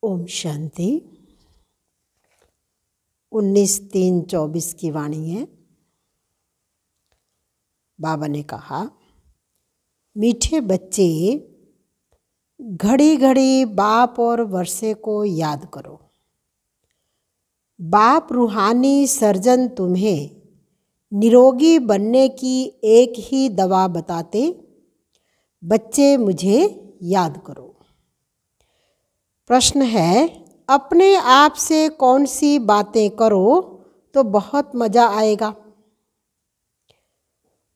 ओम शांति। 19/3/24 की वाणी है। बाबा ने कहा, मीठे बच्चे, घड़ी घड़ी बाप और वर्षे को याद करो। बाप रूहानी सर्जन तुम्हें निरोगी बनने की एक ही दवा बताते, बच्चे मुझे याद करो। प्रश्न है, अपने आप से कौन सी बातें करो तो बहुत मज़ा आएगा?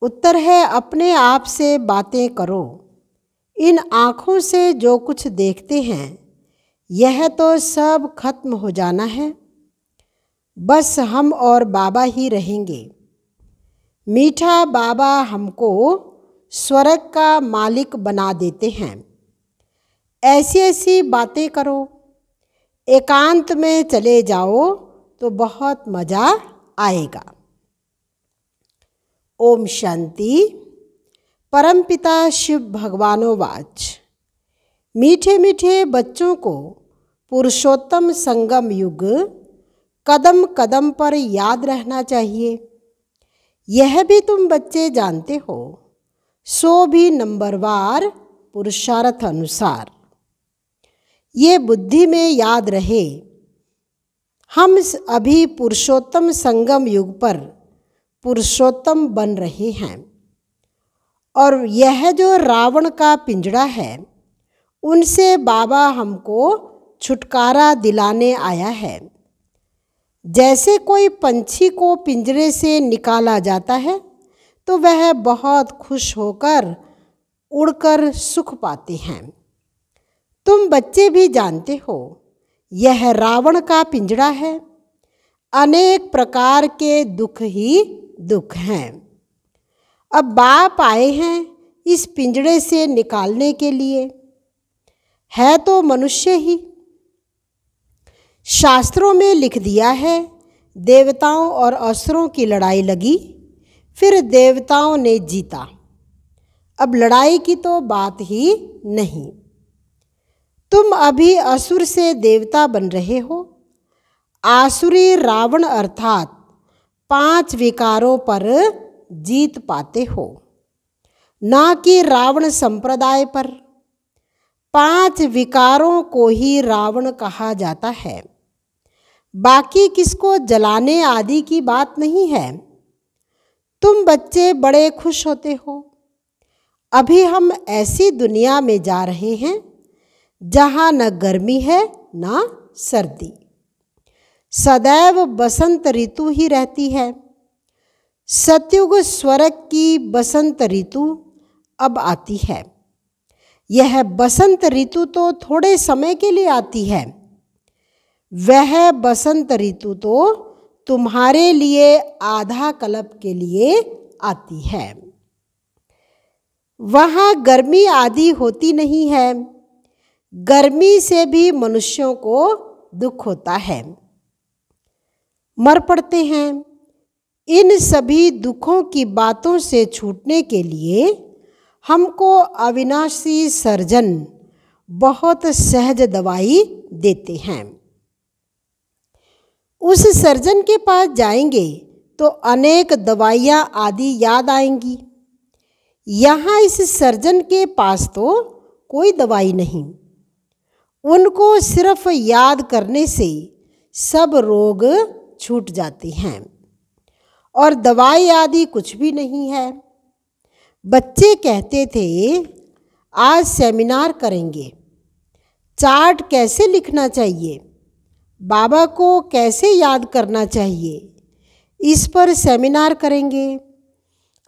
उत्तर है, अपने आप से बातें करो। इन आँखों से जो कुछ देखते हैं यह तो सब खत्म हो जाना है, बस हम और बाबा ही रहेंगे। मीठा बाबा हमको स्वर्ग का मालिक बना देते हैं। ऐसी ऐसी बातें करो, एकांत में चले जाओ तो बहुत मज़ा आएगा। ओम शांति। परमपिता शिव भगवानोवाच। मीठे मीठे बच्चों को पुरुषोत्तम संगम युग कदम कदम पर याद रहना चाहिए। यह भी तुम बच्चे जानते हो, सो भी नंबरवार पुरुषार्थ अनुसार। ये बुद्धि में याद रहे, हम अभी पुरुषोत्तम संगम युग पर पुरुषोत्तम बन रहे हैं। और यह जो रावण का पिंजड़ा है, उनसे बाबा हमको छुटकारा दिलाने आया है। जैसे कोई पंछी को पिंजरे से निकाला जाता है तो वह बहुत खुश होकर उड़कर सुख पाते हैं। तुम बच्चे भी जानते हो, यह रावण का पिंजड़ा है। अनेक प्रकार के दुख ही दुख हैं। अब बाप आए हैं इस पिंजड़े से निकालने के लिए। है तो मनुष्य ही। शास्त्रों में लिख दिया है, देवताओं और असुरों की लड़ाई लगी, फिर देवताओं ने जीता। अब लड़ाई की तो बात ही नहीं। तुम अभी असुर से देवता बन रहे हो। आसुरी रावण अर्थात 5 विकारों पर जीत पाते हो, ना कि रावण संप्रदाय पर। 5 विकारों को ही रावण कहा जाता है। बाकी किसको जलाने आदि की बात नहीं है। तुम बच्चे बड़े खुश होते हो। अभी हम ऐसी दुनिया में जा रहे हैं जहाँ न गर्मी है न सर्दी, सदैव बसंत ऋतु ही रहती है। सतयुग स्वर्ग की बसंत ऋतु अब आती है। यह बसंत ऋतु तो थोड़े समय के लिए आती है। वह बसंत ऋतु तो तुम्हारे लिए आधा कल्प के लिए आती है। वहाँ गर्मी आदि होती नहीं है। गर्मी से भी मनुष्यों को दुख होता है, मर पड़ते हैं। इन सभी दुखों की बातों से छूटने के लिए हमको अविनाशी सर्जन बहुत सहज दवाई देते हैं। उस सर्जन के पास जाएंगे तो अनेक दवाइयाँ आदि याद आएंगी। यहाँ इस सर्जन के पास तो कोई दवाई नहीं। उनको सिर्फ याद करने से सब रोग छूट जाते हैं और दवाई आदि कुछ भी नहीं है। बच्चे कहते थे, आज सेमिनार करेंगे, चार्ट कैसे लिखना चाहिए, बाबा को कैसे याद करना चाहिए, इस पर सेमिनार करेंगे।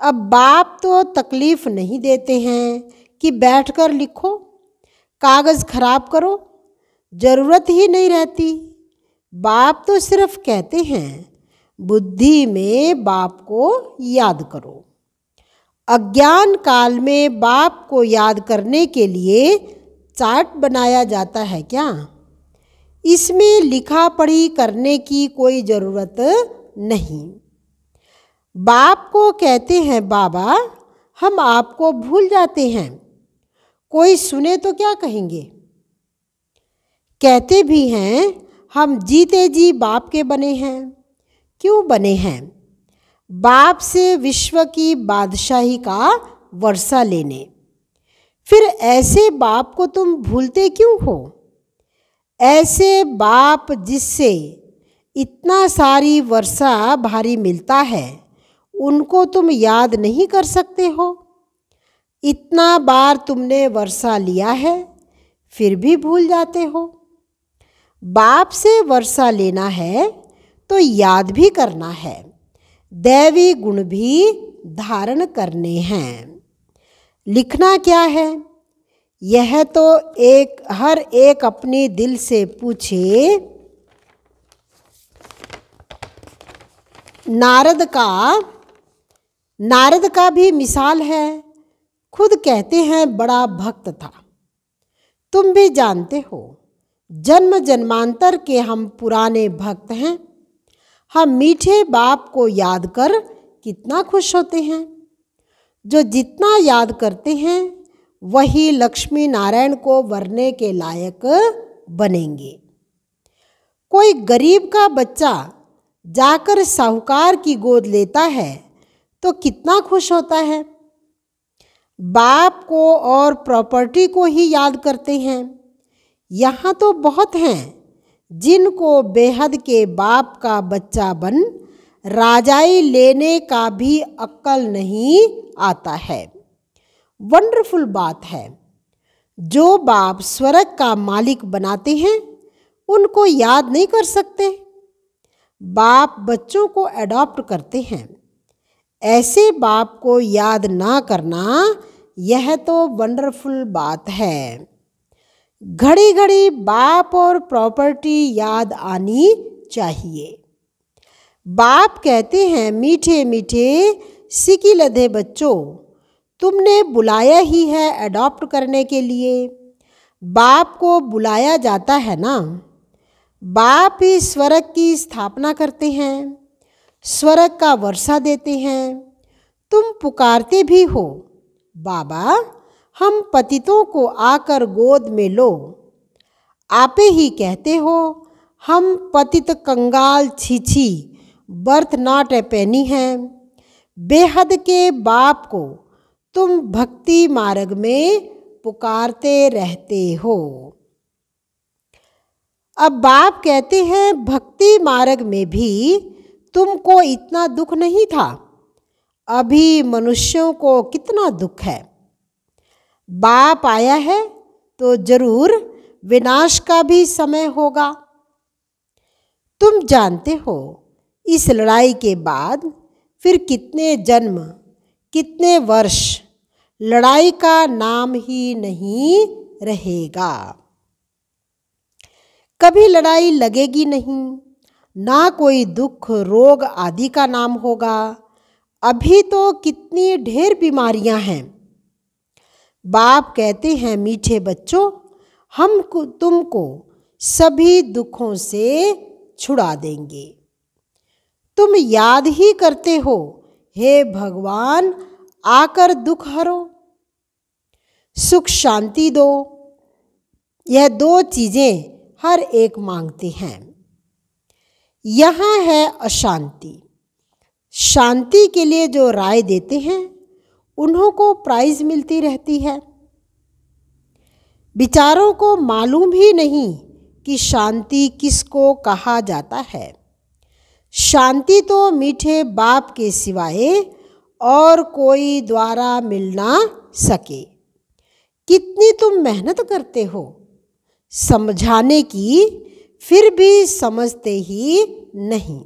अब बाप तो तकलीफ़ नहीं देते हैं कि बैठकर लिखो, कागज़ खराब करो, ज़रूरत ही नहीं रहती। बाप तो सिर्फ कहते हैं, बुद्धि में बाप को याद करो। अज्ञान काल में बाप को याद करने के लिए चार्ट बनाया जाता है क्या? इसमें लिखा पढ़ी करने की कोई ज़रूरत नहीं। बाप को कहते हैं, बाबा हम आपको भूल जाते हैं। कोई सुने तो क्या कहेंगे? कहते भी हैं हम जीते जी बाप के बने हैं। क्यों बने हैं? बाप से विश्व की बादशाही का वर्षा लेने। फिर ऐसे बाप को तुम भूलते क्यों हो? ऐसे बाप जिससे इतना सारी वर्षा भारी मिलता है, उनको तुम याद नहीं कर सकते हो? इतना बार तुमने वर्षा लिया है, फिर भी भूल जाते हो। बाप से वर्षा लेना है तो याद भी करना है, दैवी गुण भी धारण करने हैं। लिखना क्या है? यह तो हर एक अपने दिल से पूछे। नारद का भी मिसाल है। खुद कहते हैं बड़ा भक्त था। तुम भी जानते हो, जन्म जन्मांतर के हम पुराने भक्त हैं। हम मीठे बाप को याद कर कितना खुश होते हैं। जो जितना याद करते हैं वही लक्ष्मी नारायण को वरने के लायक बनेंगे। कोई गरीब का बच्चा जाकर साहूकार की गोद लेता है तो कितना खुश होता है। बाप को और प्रॉपर्टी को ही याद करते हैं। यहाँ तो बहुत हैं जिनको बेहद के बाप का बच्चा बन राजाई लेने का भी अक्ल नहीं आता है। वंडरफुल बात है। जो बाप स्वर्ग का मालिक बनाते हैं उनको याद नहीं कर सकते। बाप बच्चों को अडॉप्ट करते हैं। ऐसे बाप को याद ना करना, यह तो वंडरफुल बात है। घड़ी घड़ी बाप और प्रॉपर्टी याद आनी चाहिए। बाप कहते हैं मीठे मीठे सिकी लधे बच्चों, तुमने बुलाया ही है अडॉप्ट करने के लिए। बाप को बुलाया जाता है ना। बाप ही स्वर्ग की स्थापना करते हैं, स्वर्ग का वर्षा देते हैं। तुम पुकारते भी हो, बाबा हम पतितों को आकर गोद में लो। आपे ही कहते हो हम पतित कंगाल छीछी बर्थ नॉट ए पेनी हैं। बेहद के बाप को तुम भक्ति मार्ग में पुकारते रहते हो। अब बाप कहते हैं भक्ति मार्ग में भी तुमको इतना दुख नहीं था। अभी मनुष्यों को कितना दुख है। बाप आया है तो जरूर विनाश का भी समय होगा। तुम जानते हो इस लड़ाई के बाद फिर कितने जन्म, कितने वर्ष लड़ाई का नाम ही नहीं रहेगा। कभी लड़ाई लगेगी नहीं, ना कोई दुख रोग आदि का नाम होगा। अभी तो कितनी ढेर बीमारियां हैं। बाप कहते हैं मीठे बच्चों, हम तुमको सभी दुखों से छुड़ा देंगे। तुम याद ही करते हो, हे भगवान आकर दुख हरो, सुख शांति दो। यह दो चीजें हर एक मांगते हैं। यहाँ है अशांति। शांति के लिए जो राय देते हैं उन्हों को प्राइज मिलती रहती है। बिचारों को मालूम ही नहीं कि शांति किसको कहा जाता है। शांति तो मीठे बाप के सिवाय और कोई द्वारा मिल ना सके। कितनी तुम मेहनत करते हो समझाने की, फिर भी समझते ही नहीं।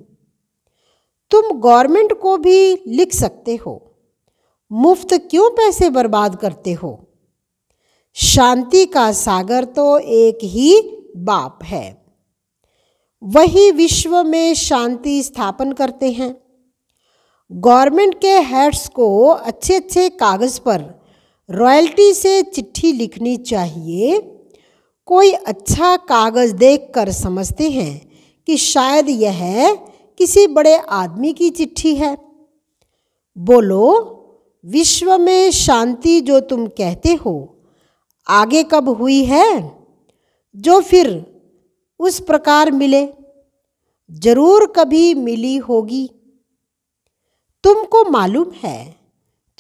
तुम गवर्नमेंट को भी लिख सकते हो, मुफ्त क्यों पैसे बर्बाद करते हो। शांति का सागर तो एक ही बाप है। वही विश्व में शांति स्थापन करते हैं। गवर्नमेंट के हेड्स को अच्छे अच्छे कागज पर रॉयल्टी से चिट्ठी लिखनी चाहिए। कोई अच्छा कागज देखकर समझते हैं कि शायद यह किसी बड़े आदमी की चिट्ठी है। बोलो, विश्व में शांति जो तुम कहते हो आगे कब हुई है? जो फिर उस प्रकार मिले, जरूर कभी मिली होगी। तुमको मालूम है,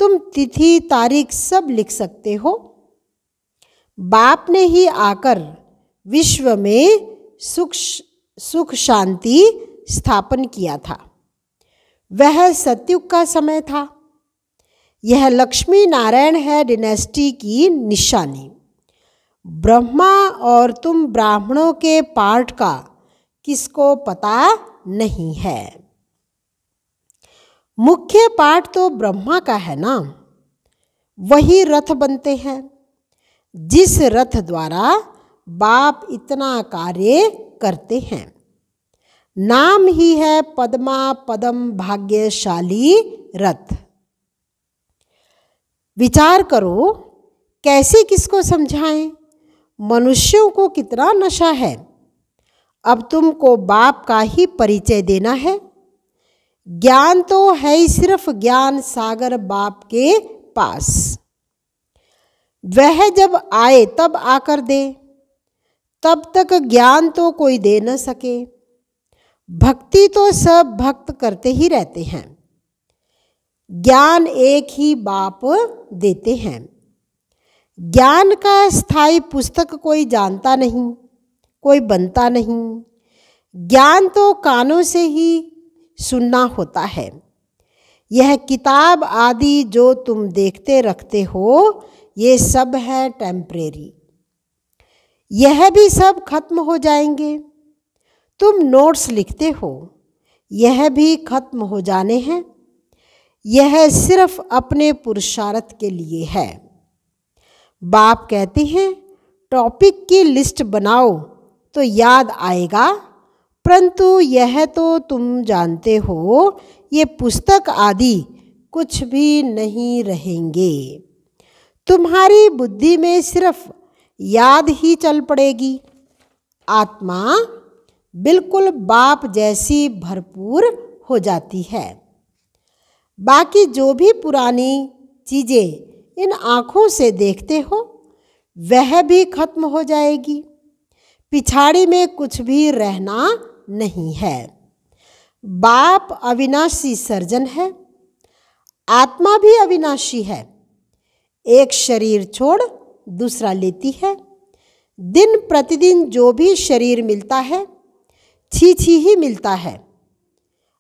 तुम तिथि तारीख सब लिख सकते हो। बाप ने ही आकर विश्व में सुख शांति स्थापन किया था। वह सतयुग का समय था। यह लक्ष्मी नारायण है डिनेस्टी की निशानी। ब्रह्मा और तुम ब्राह्मणों के पार्ट का किसको पता नहीं है। मुख्य पार्ट तो ब्रह्मा का है ना। वही रथ बनते हैं, जिस रथ द्वारा बाप इतना कार्य करते हैं। नाम ही है पद्मा पदम भाग्यशाली रथ। विचार करो, कैसे किसको समझाएं। मनुष्यों को कितना नशा है। अब तुमको बाप का ही परिचय देना है। ज्ञान तो है ही सिर्फ ज्ञान सागर बाप के पास। वह जब आए तब आकर दे, तब तक ज्ञान तो कोई दे न सके। भक्ति तो सब भक्त करते ही रहते हैं। ज्ञान एक ही बाप देते हैं। ज्ञान का स्थायी पुस्तक कोई जानता नहीं, कोई बनता नहीं। ज्ञान तो कानों से ही सुनना होता है। यह किताब आदि जो तुम देखते रखते हो, ये सब है टेम्परेरी। यह भी सब खत्म हो जाएंगे। तुम नोट्स लिखते हो, यह भी खत्म हो जाने हैं। यह सिर्फ अपने पुरुषार्थ के लिए है। बाप कहते हैं, टॉपिक की लिस्ट बनाओ तो याद आएगा, परंतु यह तो तुम जानते हो, ये पुस्तक आदि कुछ भी नहीं रहेंगे। तुम्हारी बुद्धि में सिर्फ याद ही चल पड़ेगी। आत्मा बिल्कुल बाप जैसी भरपूर हो जाती है। बाकी जो भी पुरानी चीज़ें इन आँखों से देखते हो, वह भी खत्म हो जाएगी। पिछाड़ी में कुछ भी रहना नहीं है। बाप अविनाशी सर्जन है। आत्मा भी अविनाशी है। एक शरीर छोड़ दूसरा लेती है। दिन प्रतिदिन जो भी शरीर मिलता है, छी ही मिलता है।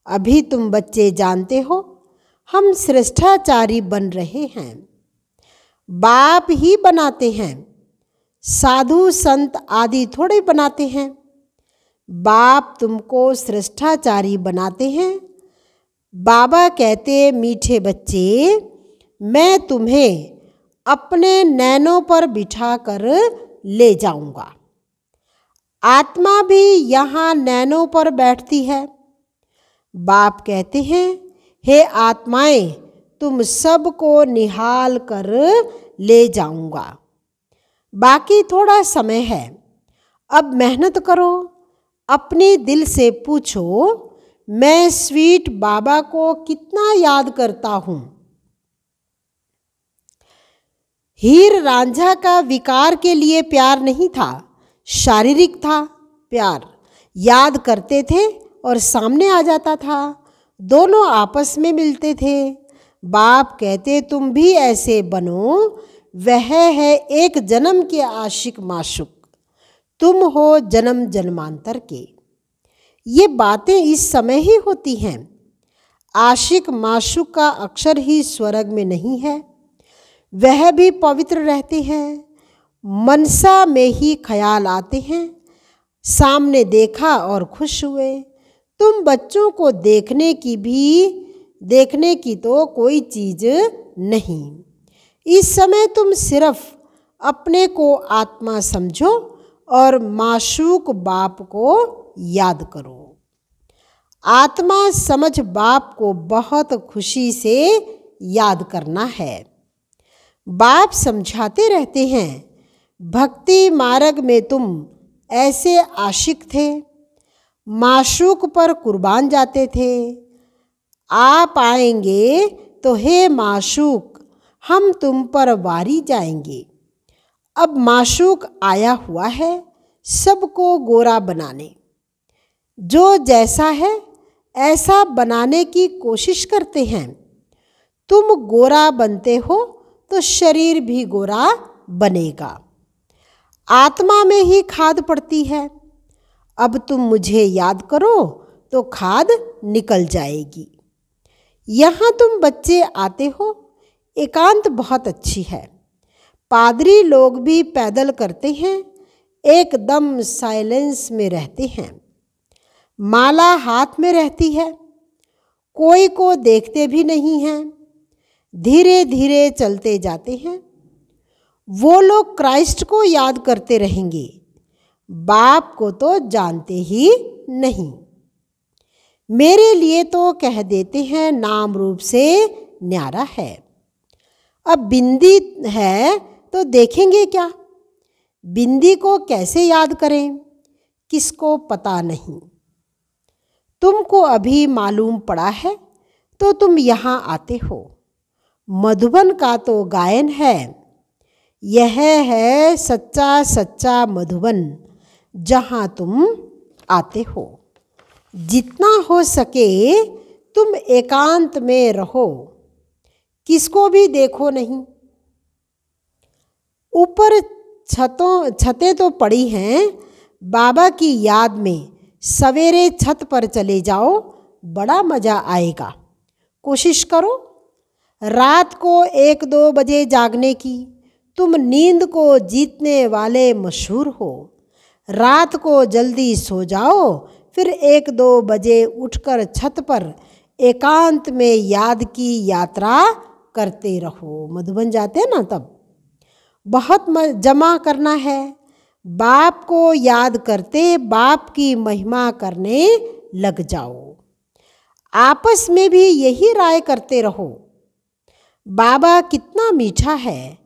अभी तुम बच्चे जानते हो, हम श्रेष्ठाचारी बन रहे हैं। बाप ही बनाते हैं, साधु संत आदि थोड़े बनाते हैं। बाप तुमको श्रेष्ठाचारी बनाते हैं। बाबा कहते, मीठे बच्चे, मैं तुम्हें अपने नैनों पर बिठा कर ले जाऊंगा। आत्मा भी यहाँ नैनों पर बैठती है। बाप कहते हैं, हे आत्माएं, तुम सबको निहाल कर ले जाऊंगा। बाकी थोड़ा समय है। अब मेहनत करो। अपने दिल से पूछो, मैं स्वीट बाबा को कितना याद करता हूँ। हीर रांझा का विकार के लिए प्यार नहीं था, शारीरिक था प्यार। याद करते थे और सामने आ जाता था। दोनों आपस में मिलते थे। बाप कहते, तुम भी ऐसे बनो। वह है एक जन्म के आशिक माशुक, तुम हो जन्म जन्मांतर के। ये बातें इस समय ही होती हैं। आशिक माशुक का अक्षर ही स्वर्ग में नहीं है। वह भी पवित्र रहते हैं। मनसा में ही ख्याल आते हैं। सामने देखा और खुश हुए। तुम बच्चों को देखने की तो कोई चीज़ नहीं। इस समय तुम सिर्फ अपने को आत्मा समझो और माशूक बाप को याद करो। आत्मा समझ बाप को बहुत खुशी से याद करना है। बाप समझाते रहते हैं, भक्ति मार्ग में तुम ऐसे आशिक थे, माशूक पर कुर्बान जाते थे। आप आएंगे तो हे माशूक, हम तुम पर वारी जाएंगे। अब माशूक आया हुआ है, सबको गोरा बनाने। जो जैसा है ऐसा बनाने की कोशिश करते हैं। तुम गोरा बनते हो तो शरीर भी गोरा बनेगा। आत्मा में ही खाद पड़ती है। अब तुम मुझे याद करो तो खाद निकल जाएगी। यहाँ तुम बच्चे आते हो, एकांत बहुत अच्छी है। पादरी लोग भी पैदल करते हैं, एकदम साइलेंस में रहते हैं। माला हाथ में रहती है, कोई को देखते भी नहीं हैं, धीरे धीरे चलते जाते हैं। वो लोग क्राइस्ट को याद करते रहेंगे, बाप को तो जानते ही नहीं। मेरे लिए तो कह देते हैं नाम रूप से न्यारा है। अब बिंदी है तो देखेंगे क्या? बिंदी को कैसे याद करें, किसको पता नहीं। तुमको अभी मालूम पड़ा है तो तुम यहाँ आते हो। मधुबन का तो गायन है, यह है सच्चा सच्चा मधुबन जहाँ तुम आते हो। जितना हो सके तुम एकांत में रहो, किसको भी देखो नहीं। ऊपर छतें तो पड़ी हैं, बाबा की याद में सवेरे छत पर चले जाओ, बड़ा मज़ा आएगा। कोशिश करो रात को 1-2 बजे जागने की। तुम नींद को जीतने वाले मशहूर हो। रात को जल्दी सो जाओ, फिर 1-2 बजे उठकर छत पर एकांत में याद की यात्रा करते रहो। मधुबन जाते हैं ना, तब बहुत जमा करना है। बाप को याद करते बाप की महिमा करने लग जाओ। आपस में भी यही राय करते रहो, बाबा कितना मीठा है,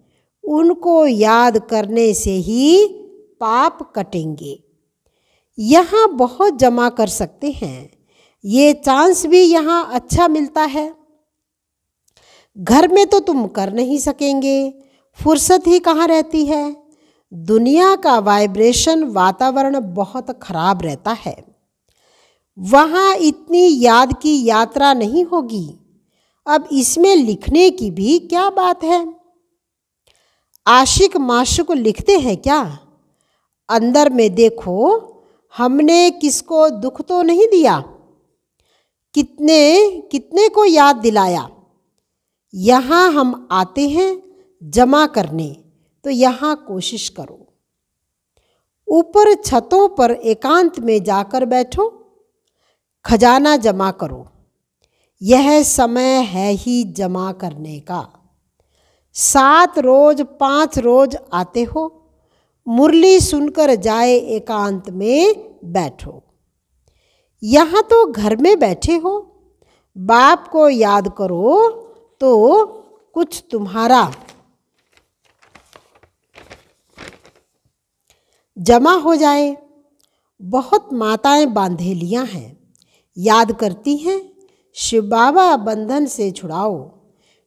उनको याद करने से ही पाप कटेंगे। यहाँ बहुत जमा कर सकते हैं, ये चांस भी यहाँ अच्छा मिलता है। घर में तो तुम कर नहीं सकेंगे, फुर्सत ही कहाँ रहती है। दुनिया का वाइब्रेशन वातावरण बहुत खराब रहता है, वहाँ इतनी याद की यात्रा नहीं होगी। अब इसमें लिखने की भी क्या बात है। आशिक माशुक लिखते हैं क्या? अंदर में देखो, हमने किसको दुख तो नहीं दिया, कितने कितने को याद दिलाया। यहाँ हम आते हैं जमा करने, तो यहाँ कोशिश करो। ऊपर छतों पर एकांत में जाकर बैठो, खजाना जमा करो। यह समय है ही जमा करने का। 7 रोज 5 रोज आते हो, मुरली सुनकर जाए एकांत में बैठो। यहाँ तो घर में बैठे हो, बाप को याद करो तो कुछ तुम्हारा जमा हो जाए। बहुत माताएं बांधेलियाँ हैं, याद करती हैं, शिव बाबा बंधन से छुड़ाओ।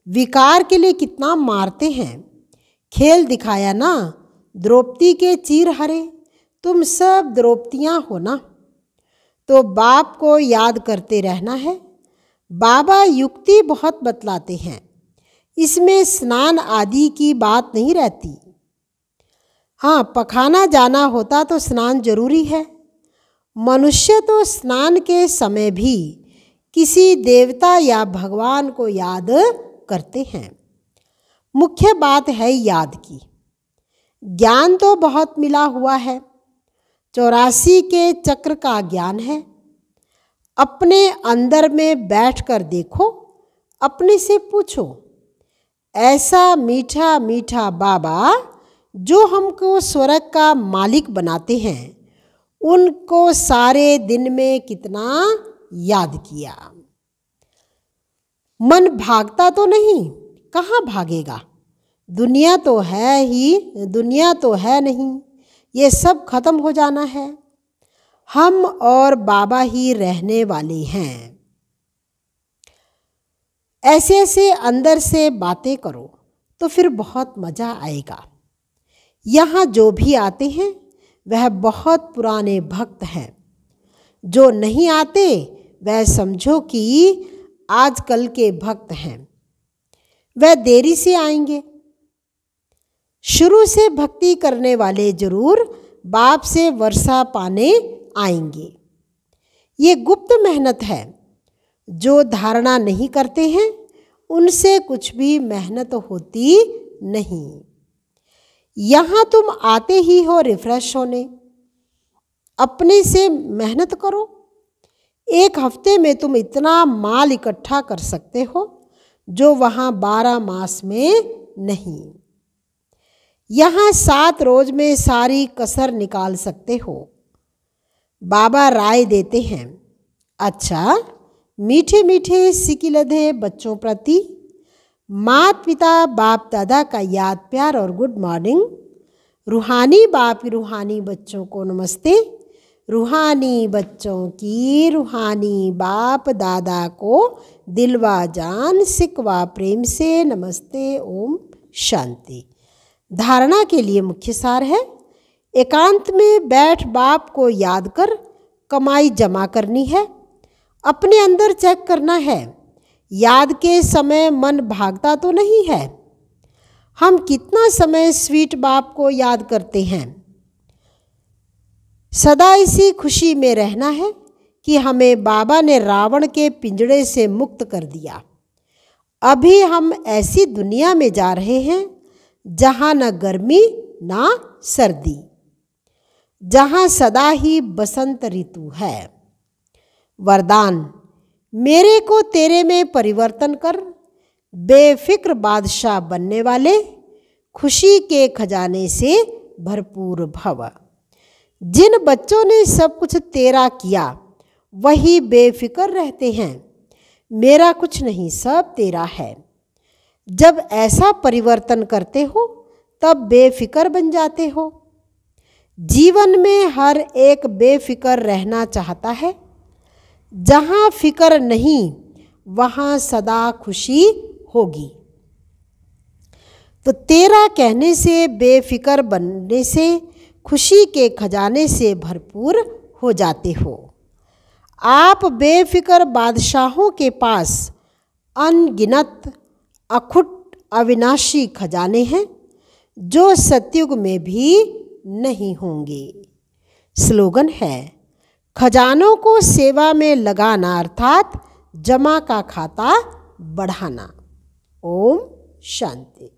विकार के लिए कितना मारते हैं। खेल दिखाया ना, द्रौपदी के चीर हरे। तुम सब द्रौपदियाँ हो ना, तो बाप को याद करते रहना है। बाबा युक्ति बहुत बतलाते हैं, इसमें स्नान आदि की बात नहीं रहती। हाँ, पखाना जाना होता तो स्नान जरूरी है। मनुष्य तो स्नान के समय भी किसी देवता या भगवान को याद करते हैं। मुख्य बात है याद की। ज्ञान तो बहुत मिला हुआ है, 84 के चक्र का ज्ञान है। अपने अंदर में बैठकर देखो, अपने से पूछो, ऐसा मीठा मीठा बाबा जो हमको स्वर्ग का मालिक बनाते हैं, उनको सारे दिन में कितना याद किया। मन भागता तो नहीं, कहाँ भागेगा। दुनिया तो है ही, दुनिया तो है नहीं, ये सब खत्म हो जाना है। हम और बाबा ही रहने वाले हैं। ऐसे ऐसे अंदर से बातें करो तो फिर बहुत मज़ा आएगा। यहाँ जो भी आते हैं वह बहुत पुराने भक्त हैं। जो नहीं आते वह समझो कि आजकल के भक्त हैं, वह देरी से आएंगे। शुरू से भक्ति करने वाले जरूर बाप से वर्षा पाने आएंगे। ये गुप्त मेहनत है। जो धारणा नहीं करते हैं उनसे कुछ भी मेहनत होती नहीं। यहाँ तुम आते ही हो रिफ्रेश होने, अपने से मेहनत करो। एक हफ्ते में तुम इतना माल इकट्ठा कर सकते हो जो वहाँ 12 मास में नहीं। यहाँ 7 रोज में सारी कसर निकाल सकते हो। बाबा राय देते हैं, अच्छा मीठे मीठे सिकिलधे बच्चों प्रति माता पिता बाप दादा का याद प्यार और गुड मॉर्निंग। रूहानी बाप रूहानी बच्चों को नमस्ते। रूहानी बच्चों की रूहानी बाप दादा को दिलवा जान सिकवा प्रेम से नमस्ते। ओम शांति। धारणा के लिए मुख्य सार है, एकांत में बैठ बाप को याद कर कमाई जमा करनी है। अपने अंदर चेक करना है, याद के समय मन भागता तो नहीं है। हम कितना समय स्वीट बाप को याद करते हैं। सदा इसी खुशी में रहना है कि हमें बाबा ने रावण के पिंजड़े से मुक्त कर दिया। अभी हम ऐसी दुनिया में जा रहे हैं जहाँ न गर्मी ना सर्दी, जहाँ सदा ही बसंत ऋतु है। वरदान, मेरे को तेरे में परिवर्तन कर, बेफिक्र बादशाह बनने वाले, खुशी के खजाने से भरपूर भव। जिन बच्चों ने सब कुछ तेरा किया वही बेफिक्र रहते हैं। मेरा कुछ नहीं, सब तेरा है। जब ऐसा परिवर्तन करते हो तब बेफिक्र बन जाते हो। जीवन में हर एक बेफिक्र रहना चाहता है। जहाँ फिक्र नहीं वहाँ सदा खुशी होगी। तो तेरा कहने से, बेफिक्र बनने से, खुशी के खजाने से भरपूर हो जाते हो। आप बेफिक्र बादशाहों के पास अनगिनत अखुट अविनाशी खजाने हैं जो सतयुग में भी नहीं होंगे। स्लोगन है, खजानों को सेवा में लगाना अर्थात जमा का खाता बढ़ाना। ओम शांति।